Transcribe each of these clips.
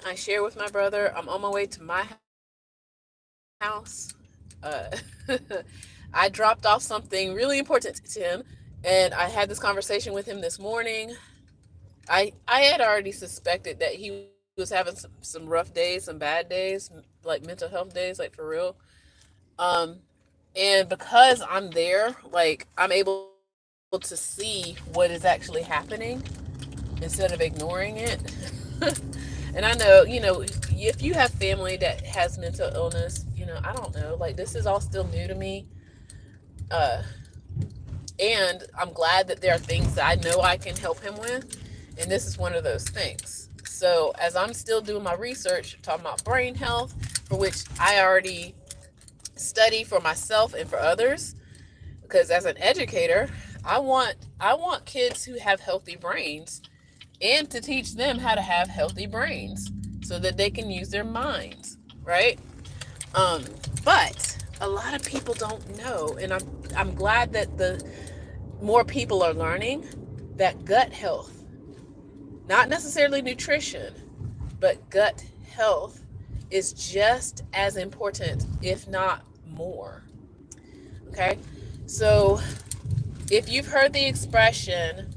I share with my brother. I'm on my way to my house. Uh, I dropped off something really important to him, and I had this conversation with him this morning. I had already suspected that he was having some rough days, some bad days, like mental health days, like for real. Um, and because I'm there, like I'm able to see what is actually happening instead of ignoring it. And I know, if you have family that has mental illness, I don't know, like this is all still new to me. Uh, and I'm glad that there are things that I know I can help him with. And this is one of those things. So as I'm still doing my research, talking about brain health, for which I already study for myself and for others, because as an educator, I want kids who have healthy brains and to teach them how to have healthy brains so that they can use their minds, right? Um, but a lot of people don't know, and I'm glad that the more people are learning that gut health, not necessarily nutrition, but gut health is just as important, if not more. Okay? So, if you've heard the expression,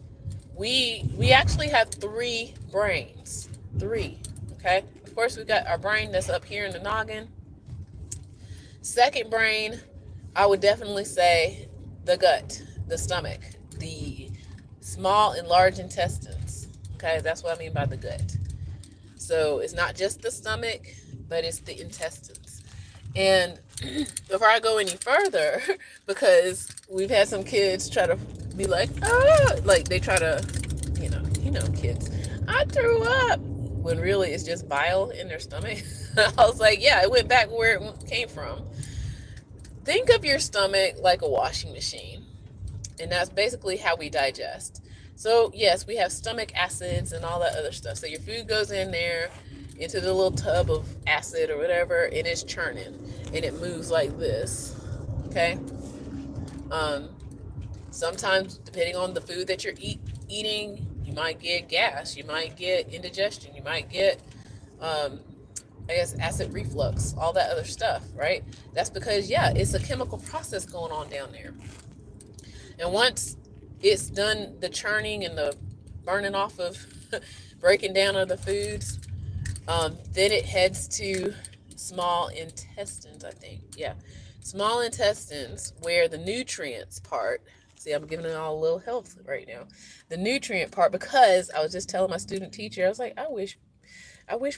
we actually have three brains. Three. Okay? Of course, we got our brain that's up here in the noggin. Second brain, I would definitely say the gut, the stomach, the small and large intestines. Okay, that's what I mean by the gut. So it's not just the stomach, but it's the intestines. And before I go any further, because we've had some kids try to be like, like they try to, kids, I threw up. When really it's just bile in their stomach. I was like, yeah, it went back where it came from. Think of your stomach like a washing machine, and that's basically how we digest. So, yes, we have stomach acids and all that other stuff. So, your food goes in there into the little tub of acid or whatever, and it's churning and it moves like this. Okay? Um, Sometimes, depending on the food that you're eating, you might get gas, you might get indigestion, you might get um, I guess acid reflux, all that other stuff, right? That's because, yeah, it's a chemical process going on down there. And once it's done the churning and the burning off of breaking down of the foods, then it heads to small intestines, I think. Yeah. Small intestines, where the nutrients part, see, I'm giving it all a little health right now. The nutrient part, because I was just telling my student teacher, I was like, I wish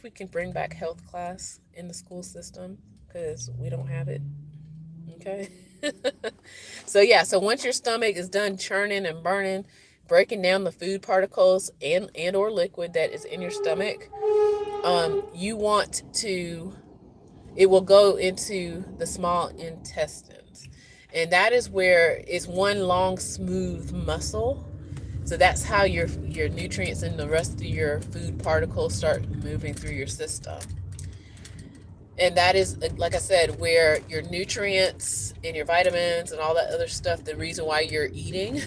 we could bring back health class in the school system because we don't have it. Okay. So yeah, so once your stomach is done churning and burning, breaking down the food particles and or liquid that is in your stomach, you want to it will go into the small intestines. And that is where it's one long smooth muscle. So that's how your nutrients and the rest of your food particles start moving through your system. And that is, like I said, where your nutrients and your vitamins and all that other stuff, the reason why you're eating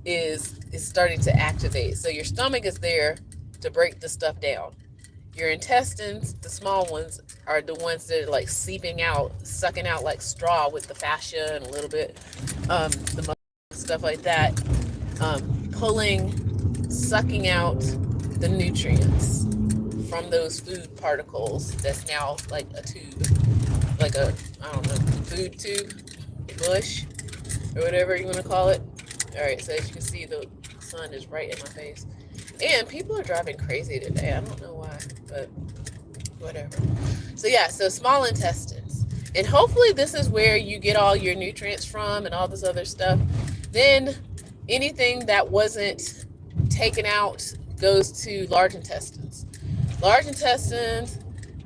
is starting to activate. So your stomach is there to break the stuff down. Your intestines, the small ones, are the ones that are like seeping out, sucking out like straw with the fascia and a little bit the muscle, stuff like that, pulling, sucking out the nutrients from those food particles. That's now like a tube, like a, I don't know, food tube, bush, or whatever you want to call it. All right, so as you can see, the sun is right in my face. And people are driving crazy today. I don't know why, but whatever. So yeah, so small intestines. And hopefully this is where you get all your nutrients from and all this other stuff. Then anything that wasn't taken out goes to large intestines. Large intestines,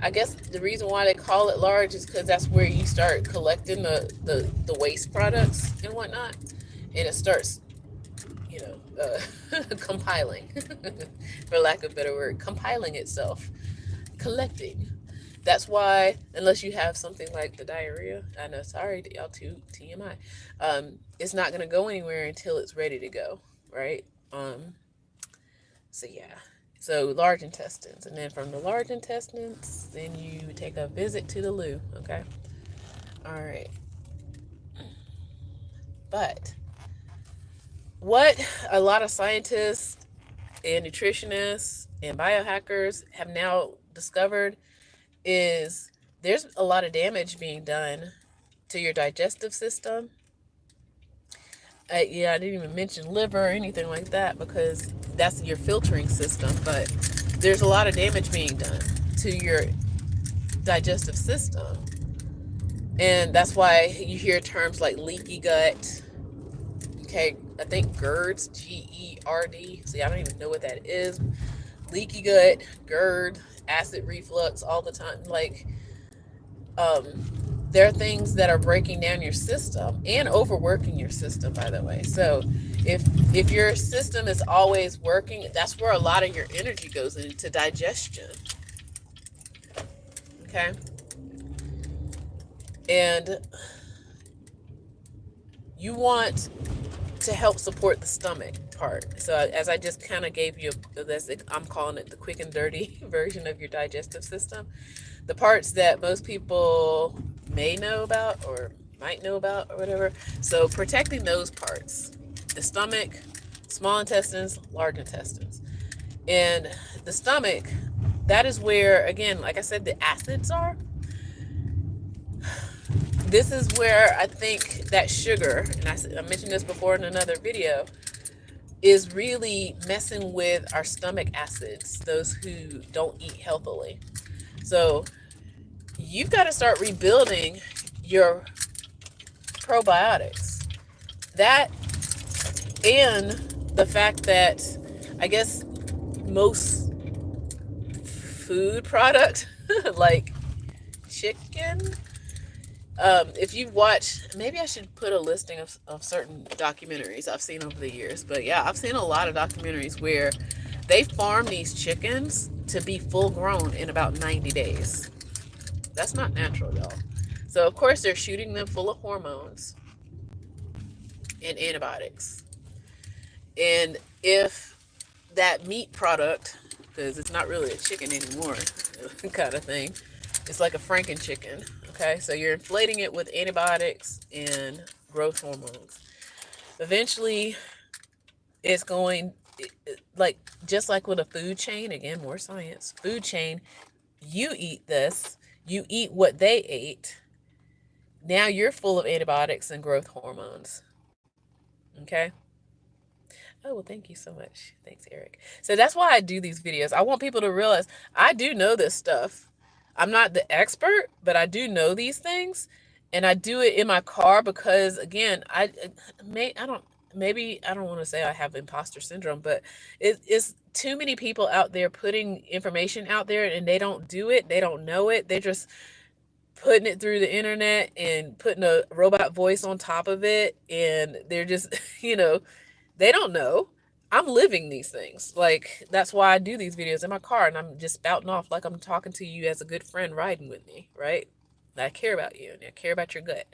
I guess the reason why they call it large is because that's where you start collecting the waste products and whatnot. And it starts, compiling, for lack of a better word, compiling itself, collecting. That's why, unless you have something like the diarrhea, I know, sorry, y'all, too, TMI, it's not going to go anywhere until it's ready to go, right? So, yeah. So large intestines. And then from the large intestines, then you take a visit to the loo. Okay. All right. But what a lot of scientists and nutritionists and biohackers have now discovered is there's a lot of damage being done to your digestive system. Yeah, I didn't even mention liver or anything like that because that's your filtering system. But there's a lot of damage being done to your digestive system. And that's why you hear terms like leaky gut. Okay, I think GERDs, GERD. See, I don't even know what that is. Leaky gut, GERD, acid reflux all the time. Like, um, there are things that are breaking down your system and overworking your system, by the way. So if if your system is always working, that's where a lot of your energy goes into digestion. Okay. And you want to help support the stomach part. So as I just kind of gave you, I'm calling it the quick and dirty version of your digestive system. The parts that most people may know about or might know about or whatever. So protecting those parts, the stomach, small intestines, large intestines. And the stomach, that is where, again, like I said, the acids are. This is where I think that sugar, and I mentioned this before in another video, is really messing with our stomach acids, those who don't eat healthily. So you've got to start rebuilding your probiotics. That and the fact that I guess most food product like chicken, if you watch, maybe I should put a listing of certain documentaries I've seen over the years. But yeah, I've seen a lot of documentaries where they farm these chickens to be full grown in about 90 days. That's not natural, y'all. So, of course, they're shooting them full of hormones and antibiotics. And if that meat product, because it's not really a chicken anymore, kind of thing, it's like a Franken chicken. Okay, so you're inflating it with antibiotics and growth hormones. Eventually, it's going, like, just like with a food chain, again, more science, food chain, you eat this, you eat what they ate. Now you're full of antibiotics and growth hormones. Okay. Oh, well, thank you so much. Thanks, Eric. So that's why I do these videos. I want people to realize I do know this stuff. I'm not the expert, but I do know these things. And I do it in my car because, again, maybe I don't want to say I have imposter syndrome, but it's too many people out there putting information out there and they don't do it. They don't know it. They're just putting it through the internet and putting a robot voice on top of it. And they're just, they don't know. I'm living these things. Like, that's why I do these videos in my car and I'm just spouting off like I'm talking to you as a good friend riding with me, right? I care about you and I care about your gut.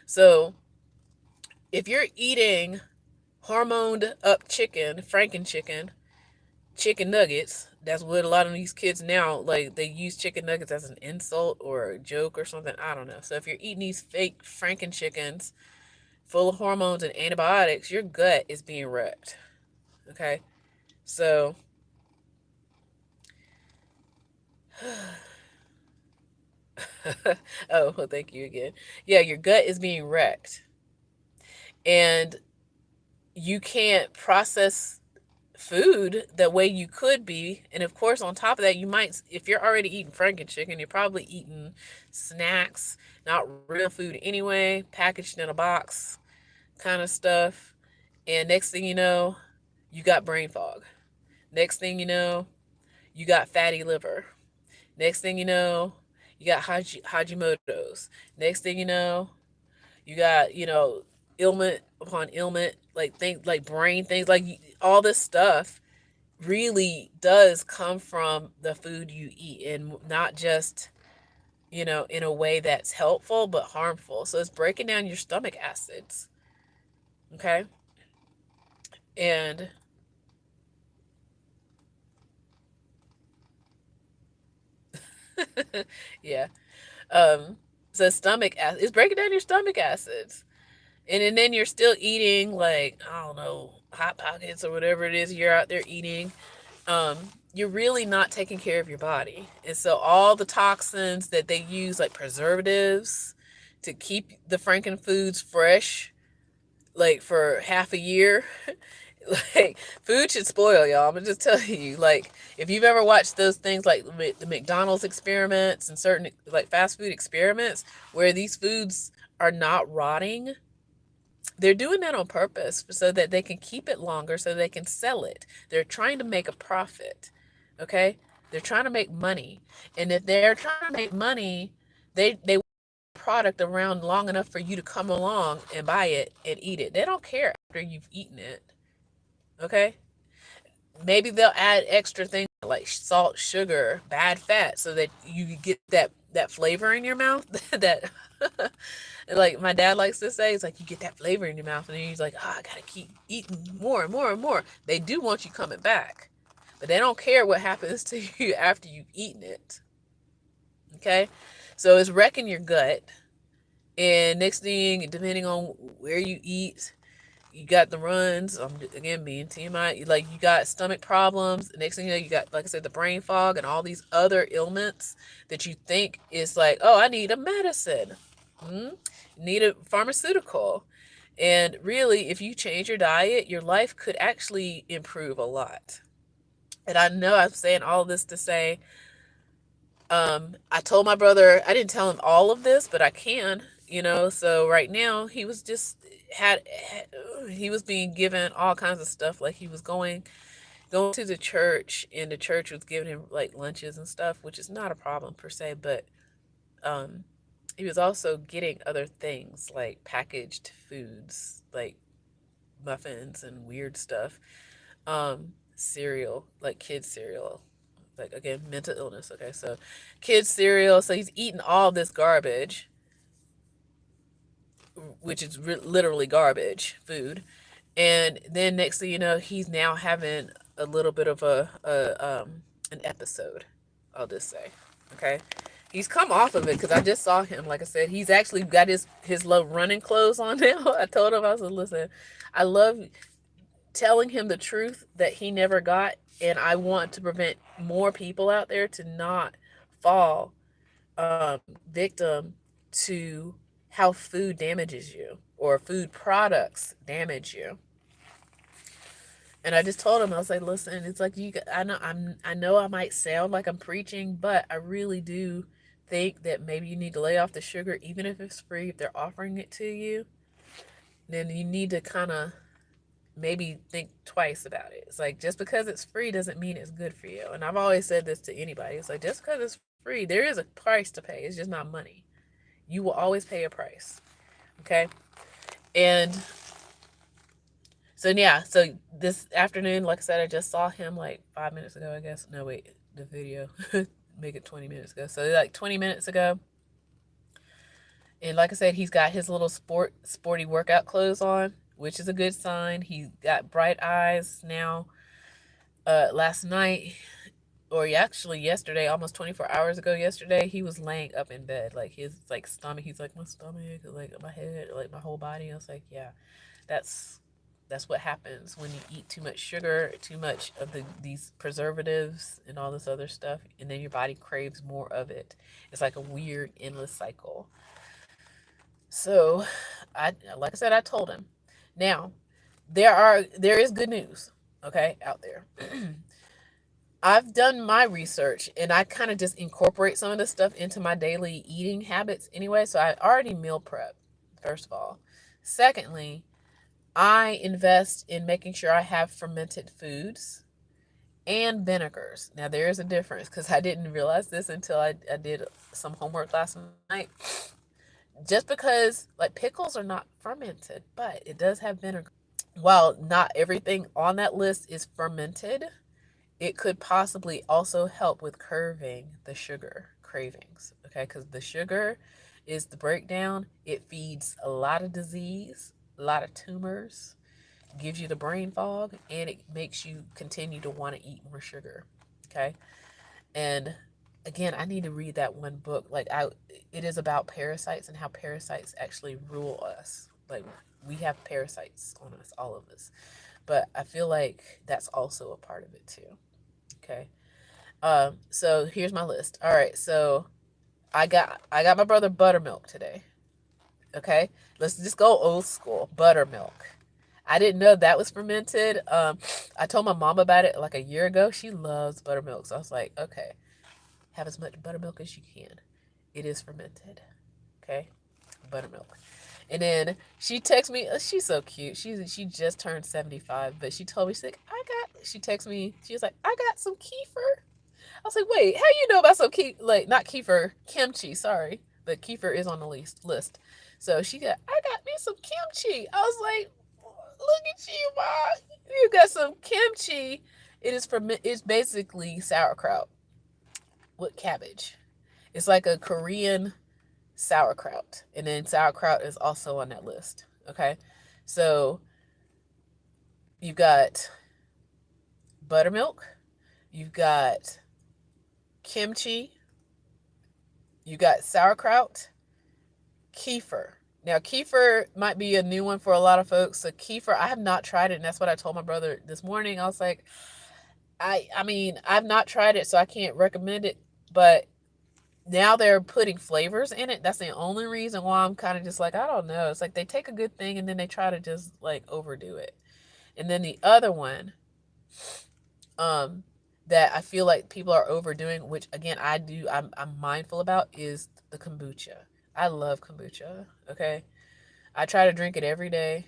So if you're eating hormoned up chicken, Franken chicken nuggets, that's what a lot of these kids now, like, they use chicken nuggets as an insult or a joke or something. I don't know. So if you're eating these fake Franken chickens full of hormones and antibiotics, your gut is being wrecked. Okay. So oh, well, thank you again. Yeah, your gut is being wrecked. And you can't process food the way you could be. And of course, on top of that, you might, if you're already eating Franken chicken, you're probably eating snacks, not real food anyway, packaged in a box kind of stuff. And next thing you know, you got brain fog. Next thing you know, you got fatty liver. Next thing you know, you got Hashimoto's. Next thing you know, you got, ailment upon ailment, like things like brain things, like all this stuff really does come from the food you eat and not just, in a way that's helpful, but harmful. So it's breaking down your stomach acids. Okay. And Yeah. Um, so stomach acid, it's breaking down your stomach acids. And then you're still eating, like, I don't know, Hot Pockets or whatever it is you're out there eating. um, you're really not taking care of your body. And so all the toxins that they use, like preservatives, to keep the Franken foods fresh, like for half a year, like food should spoil, y'all. I'm gonna just tell you, like, if you've ever watched those things like the McDonald's experiments and certain like fast food experiments where these foods are not rotting, they're doing that on purpose so that they can keep it longer so they can sell it. They're trying to make a profit. Okay? They're trying to make money. And if they're trying to make money, they want a product around long enough for you to come along and buy it and eat it. They don't care after you've eaten it. Okay? Maybe they'll add extra things like salt, sugar, bad fat so that you get that flavor in your mouth that like my dad likes to say, it's like you get that flavor in your mouth and then he's like, oh, I gotta keep eating more and more and more. They do want you coming back, but they don't care what happens to you after you've eaten it. Okay? So it's wrecking your gut. And next thing, depending on where you eat, you got the runs. Again, being TMI, like you got stomach problems. Next thing you know, you got, like I said, the brain fog and all these other ailments that you think is like, oh, I need a medicine. Hmm? You need a pharmaceutical. And really, if you change your diet, your life could actually improve a lot. And I know I'm saying all this to say, I told my brother, I didn't tell him all of this, but I can, So right now he was just he was being given all kinds of stuff. Like he was going to the church, and the church was giving him like lunches and stuff, which is not a problem per se, but um, he was also getting other things like packaged foods, like muffins and weird stuff, cereal, like kids cereal, like again mental illness. Okay, so kids cereal. So he's eating all this garbage, which is literally garbage food. And then next thing you know, he's now having a little bit of an episode, I'll just say. Okay, he's come off of it because I just saw him. Like I said, he's actually got his little running clothes on now. I told him, I was like, listen, I love telling him the truth that he never got, and I want to prevent more people out there to not fall victim to how food damages you or food products damage you. And I just told him, I was like, listen, it's like I know I might sound like I'm preaching, but I really do think that maybe you need to lay off the sugar, even if it's free. If they're offering it to you, then you need to kind of maybe think twice about it. It's like, just because it's free doesn't mean it's good for you. And I've always said this to anybody. It's like, just because it's free, there is a price to pay. It's just not money. You will always pay a price. Okay. And so yeah, so this afternoon, like I said, I just saw him like 5 minutes ago, I guess. No, wait, the video make it 20 minutes ago. So like 20 minutes ago. And like I said, he's got his little sporty workout clothes on, which is a good sign. He got bright eyes now. Last night, or actually yesterday, almost 24 hours ago yesterday, he was laying up in bed. Like his like stomach, he's like, my stomach, like my head, like my whole body. I was like, yeah, that's that's what happens when you eat too much sugar, too much of these preservatives and all this other stuff, and then your body craves more of it. It's like a weird endless cycle. So, like I said, I told him. Now, there is good news, okay, out there. I've done my research and I kind of just incorporate some of this stuff into my daily eating habits anyway. So I already meal prep, first of all. Secondly, I invest in making sure I have fermented foods and vinegars. Now, there is a difference because I didn't realize this until I did some homework last night. Just because, like, pickles are not fermented, but it does have vinegar. While not everything on that list is fermented, it could possibly also help with curbing the sugar cravings. Okay, because the sugar is the breakdown. It feeds a lot of disease, a lot of tumors, gives you the brain fog, and it makes you continue to want to eat more sugar. Okay, and again, I need to read that one book. It is about parasites and how parasites actually rule us. Like, we have parasites on us, all of us. But I feel like that's also a part of it too. Okay. So here's my list. All right. So I got my brother buttermilk today. Okay. Let's just go old school buttermilk. I didn't know that was fermented. I told my mom about it like a year ago. She loves buttermilk, so I was like, okay, have as much buttermilk as you can. It is fermented. Okay, buttermilk. And then she texts me. She's so cute. She just turned 75, but she told me, she's like, I got. She texted me. She was like, I got some kefir. I was like, wait, how you know about some like not kefir, kimchi? Sorry, but kefir is on the list. So I got me some kimchi. I was like, look at you, mom. You got some kimchi. It's basically sauerkraut with cabbage. It's like a Korean sauerkraut, and then sauerkraut is also on that list. Okay, so you've got buttermilk, you've got kimchi, you got sauerkraut, kefir. Now, kefir might be a new one for a lot of folks. So kefir, I have not tried it, and that's what I told my brother this morning. I was like, I mean, I've not tried it, so I can't recommend it. But now they're putting flavors in it. That's the only reason why I'm kind of just like, I don't know. It's like they take a good thing and then they try to just like overdo it. And then the other one, um, that I feel like people are overdoing, which again I do, I'm mindful about, is the kombucha. I love kombucha. Okay, I try to drink it every day,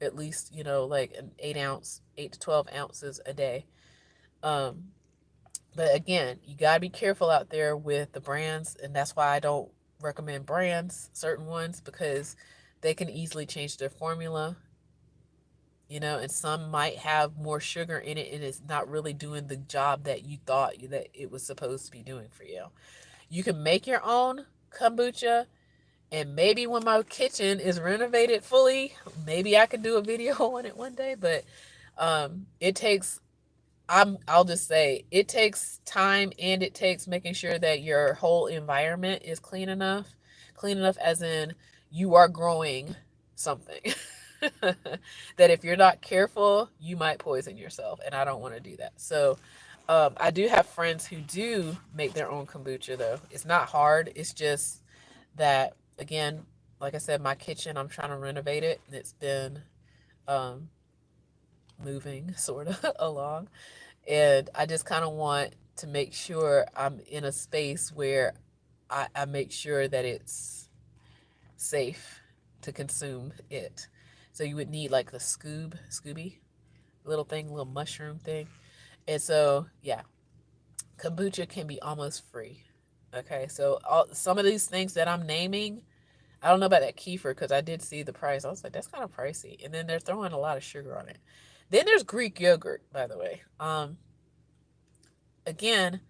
at least like an 8 ounce, 8 to 12 ounces a day. Um, but again, you gotta be careful out there with the brands, and that's why I don't recommend brands, certain ones, because they can easily change their formula. And some might have more sugar in it, and it's not really doing the job that you thought that it was supposed to be doing for you. You can make your own kombucha, and maybe when my kitchen is renovated fully, maybe I could do a video on it one day. But it takes I'll just say it takes time, and it takes making sure that your whole environment is clean enough. Clean enough as in you are growing something. That if you're not careful, you might poison yourself, and I don't want to do that. So I do have friends who do make their own kombucha though. It's not hard. It's just that, again, like I said, my kitchen, I'm trying to renovate it, and it's been um, moving sort of along. And I just kind of want to make sure I'm in a space where I make sure that it's safe to consume it. So you would need like the Scooby little thing, little mushroom thing. And so, yeah, kombucha can be almost free. Okay, so some of these things that I'm naming, I don't know about that kefir because I did see the price. I was like, that's kind of pricey. And then they're throwing a lot of sugar on it. Then there's Greek yogurt, by the way. Again,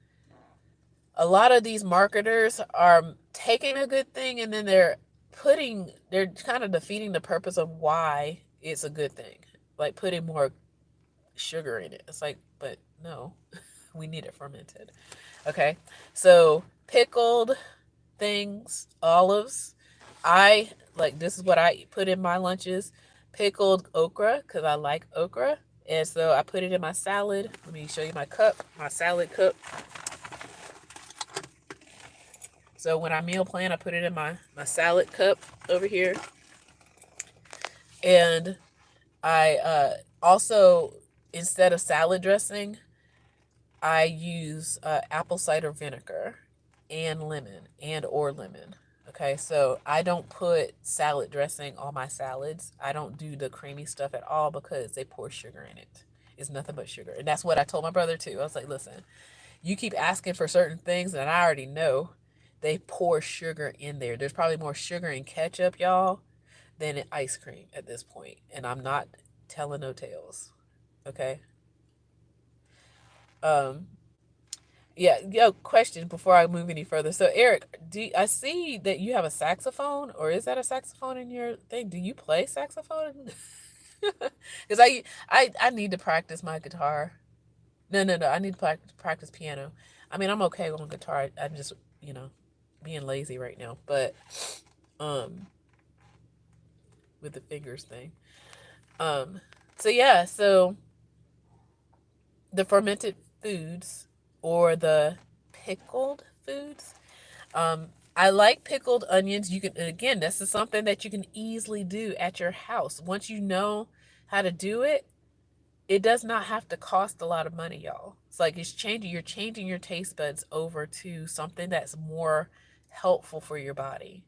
a lot of these marketers are taking a good thing and then they're kind of defeating the purpose of why it's a good thing. Like putting more sugar in it. It's like, but no, we need it fermented. Okay. So pickled things, olives. I like this is what I put in my lunches. Pickled okra because I like okra. And so I put it in my salad. Let me show you my salad cup. So when I meal plan, I put it in my salad cup over here. And I also, instead of salad dressing, I use apple cider vinegar and lemon or lemon. Okay, so I don't put salad dressing on my salads. I don't do the creamy stuff at all because they pour sugar in it. It's nothing but sugar. And that's what I told my brother too. I was like, listen, you keep asking for certain things and I already know they pour sugar in there. There's probably more sugar in ketchup, y'all, than in ice cream at this point. And I'm not telling no tales. Okay. Um, yeah, yo, question before I move any further. So Eric, I see that you have a saxophone, or is that a saxophone in your thing? Do you play saxophone? Because I need to practice my guitar. No, I need to practice piano. I mean, I'm okay on guitar. I'm just, you know, being lazy right now. But um with the fingers thing. Um so yeah, so the fermented foods or the pickled foods. I like pickled onions. You can, again, this is something that you can easily do at your house. Once you know how to do it, it does not have to cost a lot of money, y'all. It's like you're changing your taste buds over to something that's more helpful for your body.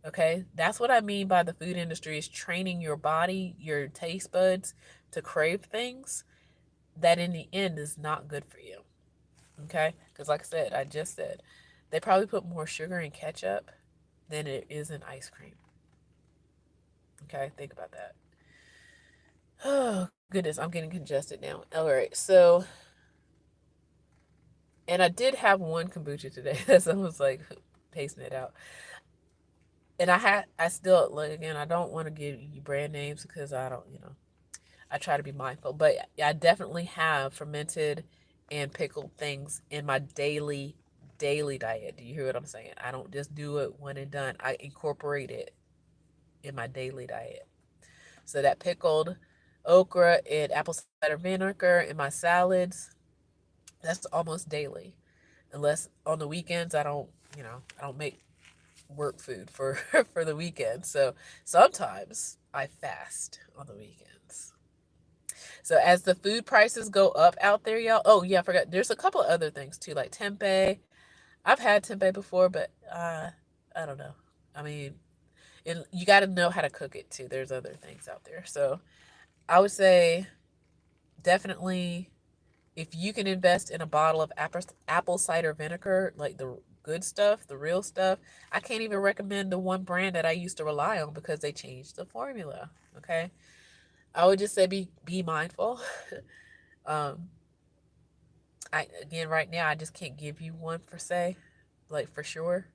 Okay? That's what I mean by the food industry is training your body, your taste buds to crave things that in the end is not good for you. Okay? Because like I said, I just said, they probably put more sugar in ketchup than it is in ice cream. Okay? Think about that. Oh, goodness, I'm getting congested now. All right. So, and I did have one kombucha today. That's I was like pacing it out. And I still, like, again, I don't want to give you brand names because I don't, I try to be mindful. But I definitely have fermented and pickled things in my daily diet. Do you hear what I'm saying? I don't just do it when and done. I incorporate it in my daily diet. So that pickled okra and apple cider vinegar in my salads, that's almost daily. Unless on the weekends I don't make work food for for the weekend. So sometimes I fast on the weekends. So as the food prices go up out there, y'all. Oh yeah, I forgot. There's a couple of other things too, like tempeh. I've had tempeh before, but I don't know. I mean, you got to know how to cook it too. There's other things out there. So I would say definitely if you can invest in a bottle of apple cider vinegar, like the good stuff, the real stuff, I can't even recommend the one brand that I used to rely on because they changed the formula. Okay. I would just say be mindful. um, I again right now I just can't give you one for say, like for sure.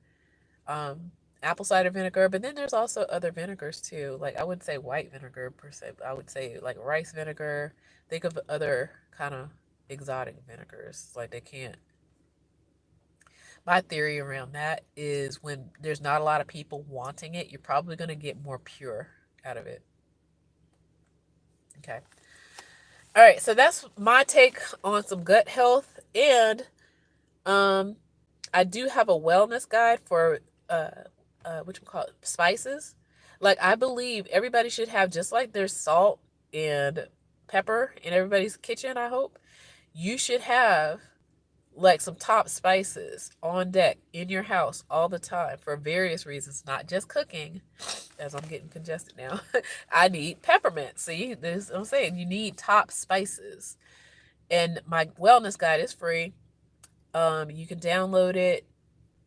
Apple cider vinegar, but then there's also other vinegars too. Like I wouldn't say white vinegar per se, but I would say like rice vinegar. Think of other kind of exotic vinegars. Like they can't. My theory around that is when there's not a lot of people wanting it, you're probably going to get more pure out of it. Okay. All right. So that's my take on some gut health, and um, I do have a wellness guide for what you call it, spices. Like I believe everybody should have just like there's salt and pepper in everybody's kitchen. I hope you should have like some top spices on deck in your house all the time for various reasons, not just cooking. As I'm getting congested now, I need peppermint. See, this is what I'm saying. You need top spices, and my wellness guide is free. You can download it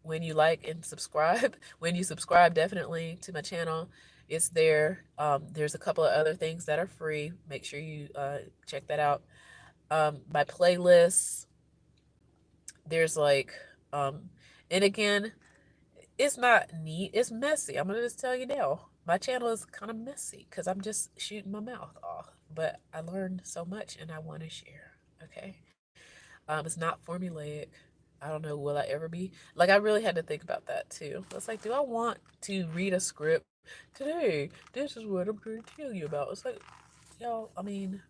when you like and subscribe. When you subscribe, definitely to my channel, it's there. There's a couple of other things that are free. Make sure you check that out. My playlists, there's like, um, and again, it's not neat. It's messy. I'm gonna just tell you now. My channel is kind of messy because I'm just shooting my mouth off. But I learned so much and I want to share. Okay. It's not formulaic. I don't know, will I ever be? Like, I really had to think about that too. I was like, do I want to read a script today? This is what I'm going to tell you about. It's like, y'all, I mean,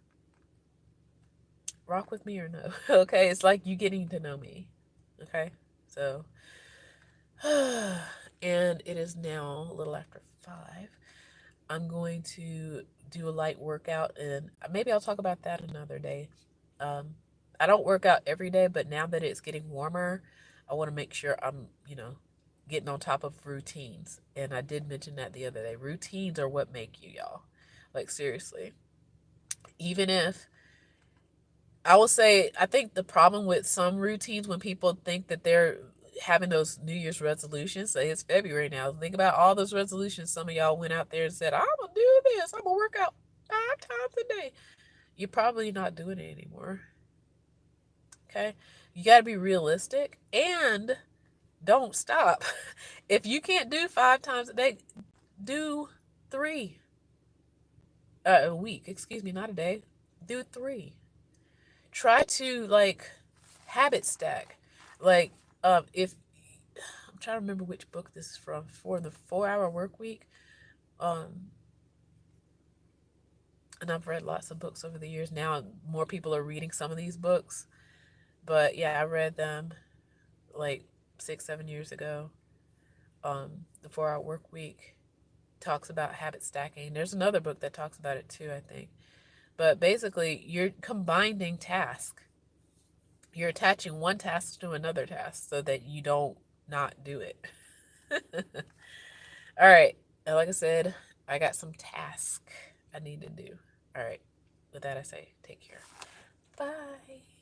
rock with me or no? Okay, it's like you getting to know me. Okay, so, and it is now a little after 5. I'm going to do a light workout, and maybe I'll talk about that another day. Um, I don't work out every day, but now that it's getting warmer, I want to make sure I'm, getting on top of routines. And I did mention that the other day. Routines are what make you, y'all. Like, seriously. Even if I will say, I think the problem with some routines when people think that they're having those New Year's resolutions, say it's February now, think about all those resolutions some of y'all went out there and said, I'm going to do this, I'm going to work out 5 times a day. You're probably not doing it anymore. Okay? You got to be realistic and don't stop. If you can't do 5 times a day, do 3 a week. Excuse me, not a day. Do 3. Try to like habit stack. Like, if I'm trying to remember which book this is from, for the 4 Hour Work Week. Um, and I've read lots of books over the years. Now more people are reading some of these books, but yeah, I read them like 6, 7 years ago. The 4 Hour Work Week talks about habit stacking. There's another book that talks about it too, I think. But basically, you're combining tasks. You're attaching one task to another task so that you don't not do it. All right. And like I said, I got some task I need to do. All right. With that, I say take care. Bye.